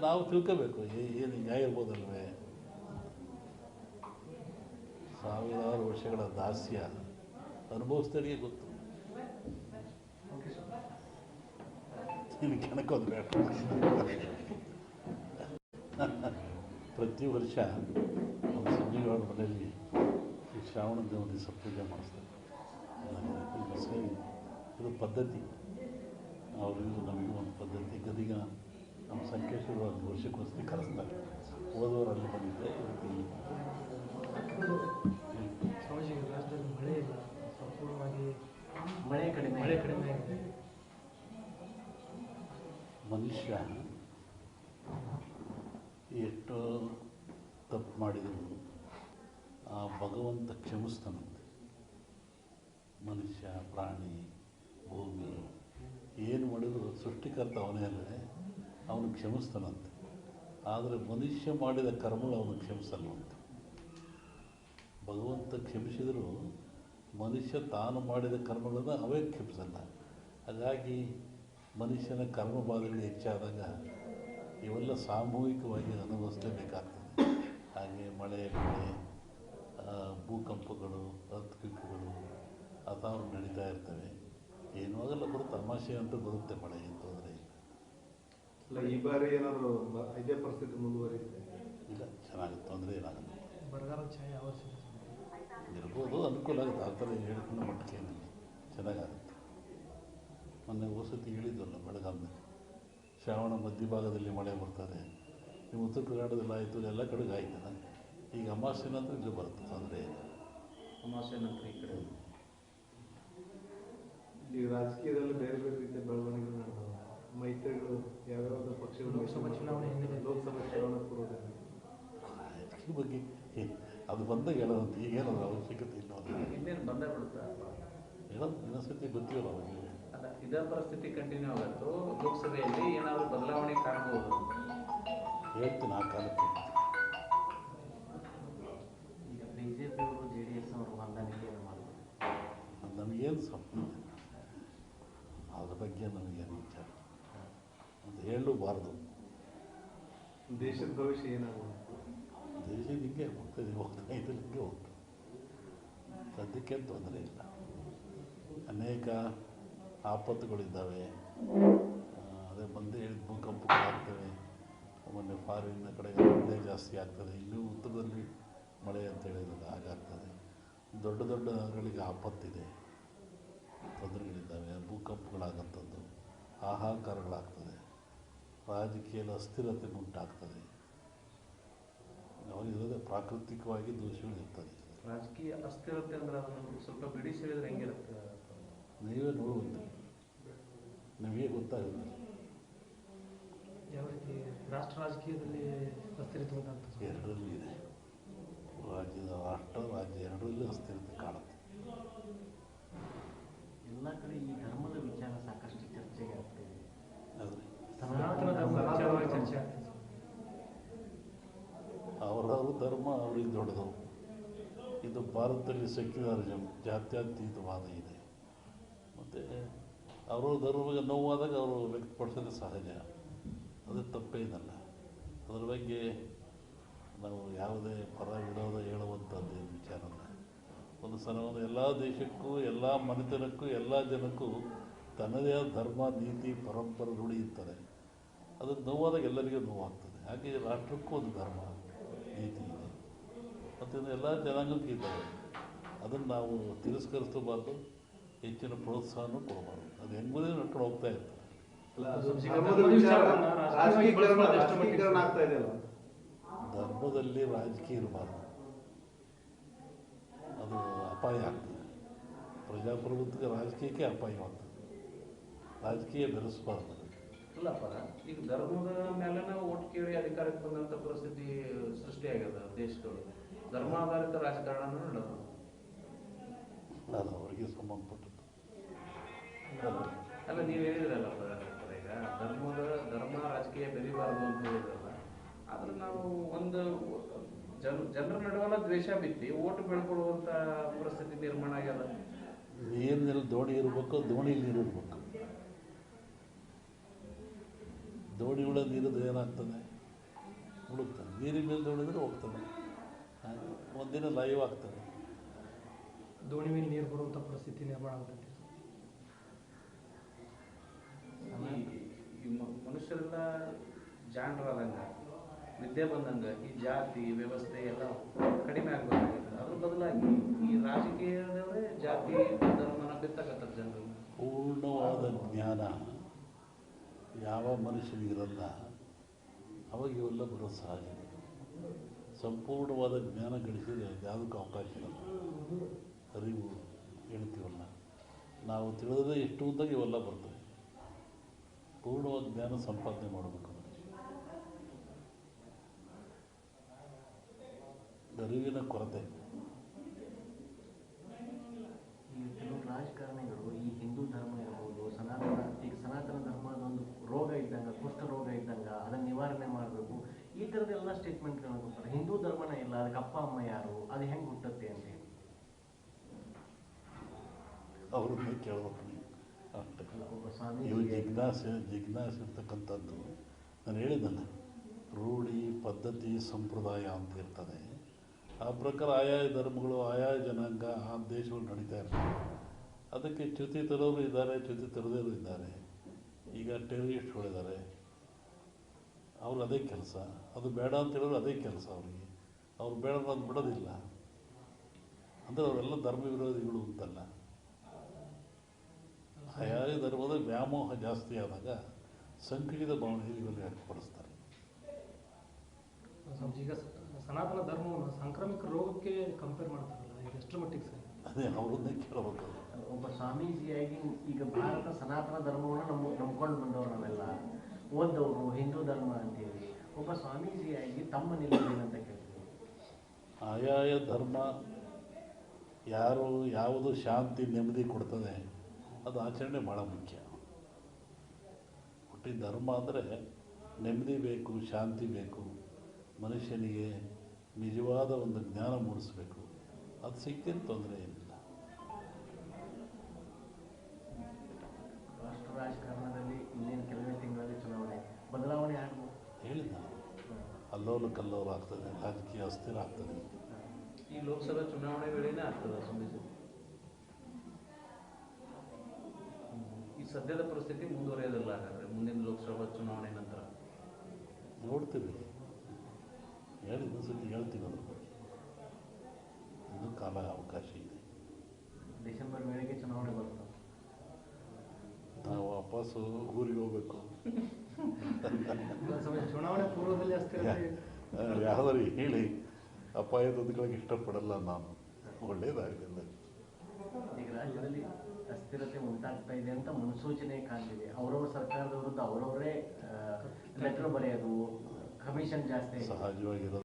ನಾವು ತಿಳ್ಕೋಬೇಕು ಏನು ನ್ಯಾಯ ಇರ್ಬೋದಲ್ವೇ. ಸಾವಿರಾರು ವರ್ಷಗಳ ದಾಸ್ಯ ಅನುಭವಿಸಿದವರಿಗೆ ಗೊತ್ತು. ಕೆಣಕೋದು ಬೇಡ. ಪ್ರತಿ ವರ್ಷ ನಮ್ಮ ಸಂಜೀವರ ಮನೆಯಲ್ಲಿ ಈ ಶ್ರಾವಣ ದೇವ ದಿವಸ ಪೂಜೆ ಮಾಡಿಸ್ತಾರೆ. ಇದು ಪದ್ಧತಿ, ಅವ್ರಿಗೂ ನಮಗೂ ಒಂದು ಪದ್ಧತಿ. ಗದಿಗ ನಮ್ಮ ಸಂಕೇಶ್ವರ ಒಂದು ವರ್ಷಕ್ಕೊಂದ್ಸತಿ ಕರೆಸ್ತಾರೆ. ಹೋದವರಲ್ಲಿ ಬಂದಿದ್ದೆ ರಾಜ್ಯದಲ್ಲಿ ಮಳೆ ಇಲ್ಲ, ಸಂಪೂರ್ಣವಾಗಿ ಮಳೆ ಕಡಿಮೆ ಆಗಿದೆ. ಮನುಷ್ಯ ಎಷ್ಟು ತಪ್ಪು ಮಾಡಿದರು ಆ ಭಗವಂತ ಕ್ಷಮಿಸ್ತಾನಂತೆ. ಮನುಷ್ಯ, ಪ್ರಾಣಿ, ಭೂಮಿ ಏನು ಮಾಡಿದ್ರು ಸೃಷ್ಟಿಕರ್ತ ಅವನೇ ಅಲ್ಲದೆ ಅವನು ಕ್ಷಮಿಸ್ತಾನಂತೆ. ಆದರೆ ಮನುಷ್ಯ ಮಾಡಿದ ಕರ್ಮಗಳು ಅವನು ಕ್ಷಮಿಸಲ್ವಂತೆ. ಭಗವಂತ ಕ್ಷಮಿಸಿದರೂ ಮನುಷ್ಯ ತಾನು ಮಾಡಿದ ಕರ್ಮಗಳನ್ನು ಅವೇ ಕ್ಷಮಿಸಲ್ಲ. ಹಾಗಾಗಿ ಮನುಷ್ಯನ ಕರ್ಮಬಾಧೆಗಳು ಹೆಚ್ಚಾದಾಗ ಇವೆಲ್ಲ ಸಾಮೂಹಿಕವಾಗಿ ಅನುಭವಿಸಲೇಬೇಕಾಗ್ತದೆ. ಹಾಗೆ ಮಳೆ, ಬೆಳೆ, ಭೂಕಂಪಗಳು, ಅರ್ಥಕ್ವಿಕ್ಗಳು ಅಥವಾ ನಡೀತಾ ಇರ್ತವೆ. ಏನೂ ಆಗಲ್ಲ, ಬರುತ್ತೆ. ತಮಾಷೆ ಅಂತ ಬರುತ್ತೆ, ಮಳೆ ಏನು ತೊಂದರೆ ಇಲ್ಲ. ಈ ಬಾರಿ ಏನಾದರೂ ಇದೇ ಪರಿಸ್ಥಿತಿ ಮುಂದುವರಿಯುತ್ತೆ? ಇಲ್ಲ, ಚೆನ್ನಾಗಿ ತೊಂದರೆ ಏನಾಗಲ್ಲ. ಬರಗಾಲ ಛಾಯೆ ಇರ್ಬೋದು, ಅನುಕೂಲ ಆಗುತ್ತೆ. ಆ ಥರ ಹೇಳ್ಕೊಂಡು ಮಟ್ಟಕ್ಕೆ ಏನಿಲ್ಲ, ಚೆನ್ನಾಗಾಗುತ್ತೆ. ಮೊನ್ನೆ ವಸತಿ ಹೇಳಿದ್ವಲ್ಲ, ಬೆಳಗಾವಿನಲ್ಲಿ ಶ್ರಾವಣ ಮಧ್ಯಭಾಗದಲ್ಲಿ ಮಳೆ ಬರ್ತಾರೆ. ನೀವು ಉತ್ತರ ಕರ್ನಾಟಕದಲ್ಲಿ ಆಯಿತು, ಎಲ್ಲ ಕಡೆಗೆ ಆಯ್ತಲ್ಲ. ಈಗ ಅಮಾವಾಸ್ಯೆ ನಂತರ ಇಲ್ಲಿ ಬರುತ್ತೆ, ತೊಂದರೆ ಇಲ್ಲ. ಅಮಾವಾಸ್ಯೆ ನಂತರ ಈ ಕಡೆ ಈಗ ರಾಜಕೀಯದಲ್ಲಿ ಬೇರೆ ಬೇರೆ ರೀತಿಯ ಬೆಳವಣಿಗೆಗಳು ನಡೆದವು. ಮೈತ್ರಿಗಳು ಯಾವ್ಯಾವ ಪಕ್ಷಗಳು ಲೋಕಸಭಾ ಚುನಾವಣೆ ಪೂರ್ವದಲ್ಲಿ ರಾಜಕೀಯ ಬಗ್ಗೆ ಅದು ಬಂದಾಗ ಹೇಳೋದಂತ ಈಗೇನಾದ್ರು ಅವಶ್ಯಕತೆ ಇಲ್ಲ. ಇನ್ನೇನು ಬಂದೇ ಬಿಡುತ್ತಾ ಹೇಳೋದು ಇನ್ನೊಂದ್ಸತಿ ಗೊತ್ತಿಲ್ಲ ಅವಾಗ. ಅಲ್ಲ, ಇದೇ ಪರಿಸ್ಥಿತಿ ಕಂಟಿನ್ಯೂ ಆಗುತ್ತೋ ಲೋಕಸಭೆಯಲ್ಲಿ ಏನಾದರೂ ಬದಲಾವಣೆ ಕಾಣಬಹುದು? ಹೇಳ್ತೀನಿ ಆ ಕಾಲಕ್ಕೆ. ಈಗ ಬಿಜೆಪಿಯವರು JDS ಅವರು ಹೊಂದಾಣಿಕೆ ಮಾಡ್ತಾರೆ. ನಮಗೇನು ಸಂಬಂಧ, ಅದ್ರ ಬಗ್ಗೆ ನಮಗೇನು ವಿಚಾರ ಅಂತ ಹೇಳಲೂಬಾರ್ದು. ದೇಶದ ಭವಿಷ್ಯ ಏನಾಗುತ್ತೆ? ದೇಶ ಹಿಂಗೆ ಹೋಗ್ತಾ ಹಿಂಗೆ ಹೋಗ್ತದೆ. ಸದ್ಯಕ್ಕೇನು ತೊಂದರೆ ಇಲ್ಲ. ಅನೇಕ ಆಪತ್ತುಗಳಿದ್ದಾವೆ. ಅದೇ ಬಂದೇ ಹೇಳಿದ ಭೂಕಂಪಗಳಾಗ್ತವೆ. ಮೊನ್ನೆ ಫಾರಿನ್ನ ಕಡೆ ಮಳೆ ಜಾಸ್ತಿ ಆಗ್ತದೆ. ಇನ್ನೂ ಉತ್ತರದಲ್ಲಿ ಮಳೆ ಅಂತ ಹೇಳಿದ್ರೆ ಹಾಗಾಗ್ತದೆ. ದೊಡ್ಡ ದೊಡ್ಡ ನಗರಗಳಿಗೆ ಆಪತ್ತಿದೆ, ತೊಂದರೆಗಳಿದ್ದಾವೆ. ಭೂಕಂಪಗಳಾಗಂಥದ್ದು, ಹಾಹಾಕಾರಗಳಾಗ್ತದೆ. ರಾಜಕೀಯದ ಅಸ್ಥಿರತೆ ಉಂಟಾಗ್ತದೆ. ಅವಾಗಿರೋದೇ ಪ್ರಾಕೃತಿಕವಾಗಿ ದೋಷಗಳು ಇರ್ತದೆ. ರಾಜಕೀಯ ಅಸ್ಥಿರತೆ ಅಂದ್ರೆ ಅದನ್ನು ಸ್ವಲ್ಪ ಬಿಡಿಸಿ ಹೇಳಿದ್ರೆ ಹೆಂಗಿರುತ್ತೆ? ನೀವೇ ನೋಡುವಂತೆ ನಿಮಗೆ ಗೊತ್ತಾಗುತ್ತೆ. ಯಾವ ರೀತಿ ರಾಷ್ಟ್ರ ರಾಜಕೀಯದಲ್ಲಿ ಅಸ್ಥಿರತೆ ಉಂಟಂತ? ಎರಡರಲ್ಲೂ ಇದೆ. ರಾಜ್ಯ ಎರಡರಲ್ಲೂ ಅಸ್ಥಿರತೆ ಕಾಣುತ್ತೆ. ಎಲ್ಲ ಕಡೆ ಈ ಧರ್ಮದ ವಿಚಾರ ಸಾಕಷ್ಟು ಚರ್ಚೆಗೆ ಆಗ್ತದೆ. ಆದರೆ ಸನಾತನ ಧರ್ಮ ವಿಚಾರವಾಗಿ ಚರ್ಚೆ ಆಗ್ತದೆ. ಅವರವ್ರ ಧರ್ಮ ಅವ್ರಿಗೆ ದೊಡ್ಡದು. ಇದು ಭಾರತದಲ್ಲಿ ಸೆಕ್ಯುಲರಿಸಮ್, ಜಾತ್ಯತೀತವಾದ ಇದೆ. ಮತ್ತು ಅವರ ಧರ್ಮಕ್ಕೆ ನೋವಾದಾಗ ಅವರು ವ್ಯಕ್ತಪಡಿಸೋದು ಸಹಜ, ಅದು ತಪ್ಪೇನಲ್ಲ. ಅದರ ಬಗ್ಗೆ ನಾವು ಯಾವುದೇ ಪರ ವಿರೋಧ ಹೇಳುವಂಥದ್ದು ವಿಚಾರ ಅಲ್ಲ. ಒಂದು ಸಲವನ್ನು ಎಲ್ಲ ದೇಶಕ್ಕೂ, ಎಲ್ಲ ಮನೆತನಕ್ಕೂ, ಎಲ್ಲ ಜನಕ್ಕೂ ತನ್ನದೇ ಆದ ಧರ್ಮ, ನೀತಿ, ಪರಂಪರೆ ರೂಢಿ ಇರ್ತಾರೆ. ಅದು ನೋವಾದಾಗ ಎಲ್ಲರಿಗೂ ನೋವಾಗ್ತದೆ. ಹಾಗೆ ರಾಷ್ಟ್ರಕ್ಕೂ ಒಂದು ಧರ್ಮ, ನೀತಿ ಇದೆ ಮತ್ತು ಎಲ್ಲ ಜನಾಂಗಕ್ಕೂ ಇದ್ದಾವೆ. ಅದನ್ನು ನಾವು ತಿರಸ್ಕರಿಸಬಾರ್ದು, ಹೆಚ್ಚಿನ ಪ್ರೋತ್ಸಾಹನೂ ಕೊಡಬಾರ್ದು. ಅದು ಹೆಂಗುದೇ ನಡ್ಕೊಂಡು ಹೋಗ್ತಾ ಇರ್ತದೆ. ರಾಜಕೀಕರಣ ಆಗ್ತಾ ಇದೆಯಲ್ಲ, ಧರ್ಮದಲ್ಲಿ ರಾಜಕೀಯ ಇರಬಾರ್ದು, ಅದು ಅಪಾಯ ಆಗ್ತದೆ. ಪ್ರಜಾಪ್ರಭುತ್ವಕ್ಕೆ ರಾಜಕೀಯಕ್ಕೆ ಅಪಾಯವಾಗ್ತದೆ. ರಾಜಕೀಯ ಬೆರೆಸಬಾರ್ದು. ಇಲ್ಲಪ್ಪ, ಈಗ ಧರ್ಮದ ಮೇಲೆ ನಾವು ಓಟ್ ಕೇಳಿ ಅಧಿಕಾರಕ್ಕೆ ಬಂದಂಥ ಪರಿಸ್ಥಿತಿ ಸೃಷ್ಟಿಯಾಗ್ಯದ ದೇಶದೊಳಗೆ. ಧರ್ಮಾಧಾರಿತ ರಾಜಕಾರಣ ನಡೆದು ಅದು ಅವರಿಗೆ ಸಂಬಂಧಪಟ್ಟದ್ದು. ಅಲ್ಲ, ನೀವು ಹೇಳಿದ್ರಲ್ಲಪ್ಪ, ಈಗ ಧರ್ಮ ರಾಜಕೀಯ ಬೆರಿಬಾರ್ದು ಅಂತ ಹೇಳಿದ್ರಲ್ಲ. ಆದ್ರೆ ನಾವು ಒಂದು ಜನರ ನಡುವಲ್ಲ ದ್ವೇಷ ಬಿತ್ತಿ ಓಟು ಬೆಳ್ಕೊಳ್ಳುವಂಥ ಪರಿಸ್ಥಿತಿ ನಿರ್ಮಾಣ ಆಗ್ಯದ. ನೀರಿನಲ್ಲಿ ದೋಣಿ ಇರಬೇಕು, ದೋಣಿಲಿ ನೀರು ಇರಬೇಕು. ದೋಣಿ ಒಳಗೆ ನೀರಿದ್ರೆ ಏನಾಗ್ತದೆ? ಹುಡುಕ್ತಾನೆ, ನೀರಿನ ಮೇಲೆ ದೋಣಿದ್ರೆ ಹೋಗ್ತಾನೆ, ಹಾಗೆ ಒಂದಿನ ಲೈವ್ ಆಗ್ತಾನೆ. ದೋಣಿ ಮೇಲೆ ನೀರು ಬರುವಂಥ ಪರಿಸ್ಥಿತಿ ನಿರ್ಮಾಣ ಆಗುತ್ತೆ. ಈ ಮನುಷ್ಯರೆಲ್ಲ ಜಾಣರಾದಂಗ ವಿದ್ಯೆ ಬಂದಂಗ ಈ ಜಾತಿ ವ್ಯವಸ್ಥೆ ಎಲ್ಲ ಕಡಿಮೆ ಆಗಬೇಕಾಗಿದೆ. ಅದ್ರ ಬದಲಾಗಿ ಈ ರಾಜಕೀಯದವರೇ ಜಾತಿ ಧರ್ಮನ ಬಿತ್ತಕತ್ತಾರ ಜನರು. ಪೂರ್ಣವಾದ ಜ್ಞಾನ ಯಾವ ಮನುಷ್ಯನಿಗಿರಲ್ಲ, ಅವಾಗ ಇವೆಲ್ಲ ಬರೋದು ಸಹಜ. ಸಂಪೂರ್ಣವಾದ ಜ್ಞಾನ ಗಳಿಸಿದರೆ ಯಾವುದಕ್ಕೂ ಅವಕಾಶ ಇರಲ್ಲ. ಅರಿವು ಹೇಳ್ತೀವಲ್ಲ, ನಾವು ತಿಳಿದೇ ಎಷ್ಟು ಅಂದಾಗ ಇವೆಲ್ಲ ಬರ್ತವೆ. ಪೂರ್ಣವಾದ ಜ್ಞಾನ ಸಂಪಾದನೆ ಮಾಡಬೇಕು. ಅರಿವಿನ ಕೊರತೆ. ಈ ಕೆಲವು ರಾಜಕಾರಣಿಗಳು ಈ ಹಿಂದೂ ಧರ್ಮ ಇರ್ಬೋದು, ಸನಾತನ ಧರ್ಮದ ಒಂದು ರೋಗ ಇದ್ದಂಗೆ, ಕುಷ್ಠ ರೋಗ ಇದ್ದಂಗೆ ಅದನ್ನು ನಿವಾರಣೆ ಮಾಡಬೇಕು, ಈ ಥರದ್ದೆಲ್ಲ ಸ್ಟೇಟ್ಮೆಂಟ್ಗಳನ್ನ ಕೊಡ್ತಾರೆ. ಹಿಂದೂ ಧರ್ಮನೇ ಇಲ್ಲ, ಅದಕ್ಕೆ ಅಪ್ಪ ಅಮ್ಮ ಯಾರು, ಅದು ಹೆಂಗೆ ಹುಟ್ಟುತ್ತೆ ಅಂತೇಳಿ ಅವ್ರನ್ನ ಕೇಳಬೇಕು ನೀವು ಅಷ್ಟೇ. ಒಬ್ಬ ಸ್ವಾಮಿ ಇವು ಜಿಜ್ಞಾಸಿರ್ತಕ್ಕಂಥದ್ದು ನಾನು ಹೇಳಿದ್ದಲ್ಲ, ರೂಢಿ ಪದ್ಧತಿ ಸಂಪ್ರದಾಯ ಅಂತ ಇರ್ತದೆ. ಆ ಪ್ರಕಾರ ಆಯಾಯ ಧರ್ಮಗಳು ಆಯಾಯ ಜನಾಂಗ ಆ ದೇಶಗಳು ನಡೀತಾ ಇರ್ತವೆ. ಅದಕ್ಕೆ ಚ್ಯುತಿ ತರೋರು ಇದ್ದಾರೆ, ಚ್ಯುತಿ ತರದೇರು ಇದ್ದಾರೆ. ಈಗ ಟೆರರಿಸ್ಟ್ಗಳಿದ್ದಾರೆ, ಅವ್ರು ಅದೇ ಕೆಲಸ. ಅದು ಬೇಡ ಅಂತ ಹೇಳೋರು ಅದೇ ಕೆಲಸ ಅವರಿಗೆ. ಅವ್ರು ಬೇಡ ಅದು ಬಿಡೋದಿಲ್ಲ ಅಂದರೆ ಅವರೆಲ್ಲ ಧರ್ಮ ವಿರೋಧಿಗಳು ಅಂತಲ್ಲ. ಆಯಾಯ ಧರ್ಮದ ವ್ಯಾಮೋಹ ಜಾಸ್ತಿ ಆದಾಗ ಸಂಕುಚಿತ ಭಾವನೆಗೆ ಇವೆಲ್ಲ ವ್ಯಕ್ತಪಡಿಸ್ತಾರೆ. ಈಗ ಸನಾತನ ಧರ್ಮವನ್ನು ಸಾಂಕ್ರಾಮಿಕ ರೋಗಕ್ಕೆ ಕಂಪೇರ್ ಮಾಡ್ತಾರಲ್ಲ, ಈಗ ಎಷ್ಟರ ಮಟ್ಟಿಗೆ ಸರ್? ಅದೇ ಅವ್ರನ್ನೇ ಕೇಳಬೇಕು. ಒಬ್ಬ ಸ್ವಾಮೀಜಿಯಾಗಿ ಈಗ ಭಾರತ ಸನಾತನ ಧರ್ಮವನ್ನು ನಂಬ್ಕೊಂಡು ಬಂದವರು ನಾವೆಲ್ಲ, ಓದ್ದವರು ಹಿಂದೂ ಧರ್ಮ ಅಂತೇಳಿ, ಒಬ್ಬ ಸ್ವಾಮೀಜಿಯಾಗಿ ತಮ್ಮ ನಿಲುವೇನಂತ ಕೇಳ್ತೀವಿ. ಆಯಾಯ ಧರ್ಮ ಯಾವುದು ಶಾಂತಿ ನೆಮ್ಮದಿ ಕೊಡ್ತದೆ ಅದು ಆಚರಣೆ ಭಾಳ ಮುಖ್ಯ. ಹುಟ್ಟಿ ಧರ್ಮ ಅಂದರೆ ನೆಮ್ಮದಿ ಬೇಕು, ಶಾಂತಿ ಬೇಕು, ಮನುಷ್ಯನಿಗೆ ನಿಜವಾದ ಒಂದು ಜ್ಞಾನ ಮೂಡಿಸ್ಬೇಕು. ಅದು ಸಿಕ್ಕಿದ ತೊಂದರೆ ಏನಿಲ್ಲ. ರಾಷ್ಟ್ರ ರಾಜಕಾರಣದಲ್ಲಿ ಇನ್ನೇನು ಕೆಲವೇ ತಿಂಗಳಲ್ಲಿ ಚುನಾವಣೆ ಬದಲಾವಣೆ ಆಗ್ಬೋದು. ಹೇಳಿದ ಅಲ್ಲೋಲ ಕಲ್ಲೋಲ ಆಗ್ತದೆ, ರಾಜಕೀಯ ಅಸ್ಥಿರ ಆಗ್ತದೆ. ಈ ಲೋಕಸಭಾ ಚುನಾವಣೆ ವೇಳೆನೇ ಆಗ್ತದೆ ಸ್ವಾಮೀಜಿ. ಈ ಸದ್ಯದ ಪರಿಸ್ಥಿತಿ ಮುಂದುವರಿಯೋದಿಲ್ಲ ಹಾಗಾದ್ರೆ ಮುಂದಿನ ಲೋಕಸಭಾ ಚುನಾವಣೆ ನಂತರ ನೋಡ್ತೀವಿ. ಹೇಳಿ ಇನ್ನೊಂದ್ಸತಿ ಹೇಳ್ತೀವಿ ಅದ್ರ ಬಗ್ಗೆ. ಇನ್ನೂ ಕಾಲ ಅವಕಾಶ ಇದೆ. ಡಿಸೆಂಬರ್ ವೇಳೆಗೆ ಚುನಾವಣೆ ಬರ್ತದೆ. ನಾವು ವಾಪಸ್ಸು ಊರಿಗೆ ಹೋಗ್ಬೇಕು. ಚುನಾವಣೆ ಪೂರ್ವದಲ್ಲಿ ಅಸ್ಥಿರತೆ ಯಾವ್ದಾರು ಹೇಳಿ ಅಪಾಯ ತಂದುಕೊಳ್ಳೋಕೆ ಇಷ್ಟಪಡಲ್ಲ ನಾನು. ಒಳ್ಳೇದಾಗಲಿಲ್ಲ. ಈಗ ರಾಜ್ಯದಲ್ಲಿ ಅಸ್ಥಿರತೆ ಉಂಟಾಗ್ತಾ ಇದೆ ಅಂತ ಮುನ್ಸೂಚನೆ ಕಾಣ್ತಿದೆ. ಅವರವ್ರ ಸರ್ಕಾರದ ವಿರುದ್ಧ ಅವರವರೇ ಲೆಟರ್ ಬರೆಯೋದು, ಕಮಿಷನ್ ಜಾಸ್ತಿ ಸಹಜವಾಗಿರೋದು.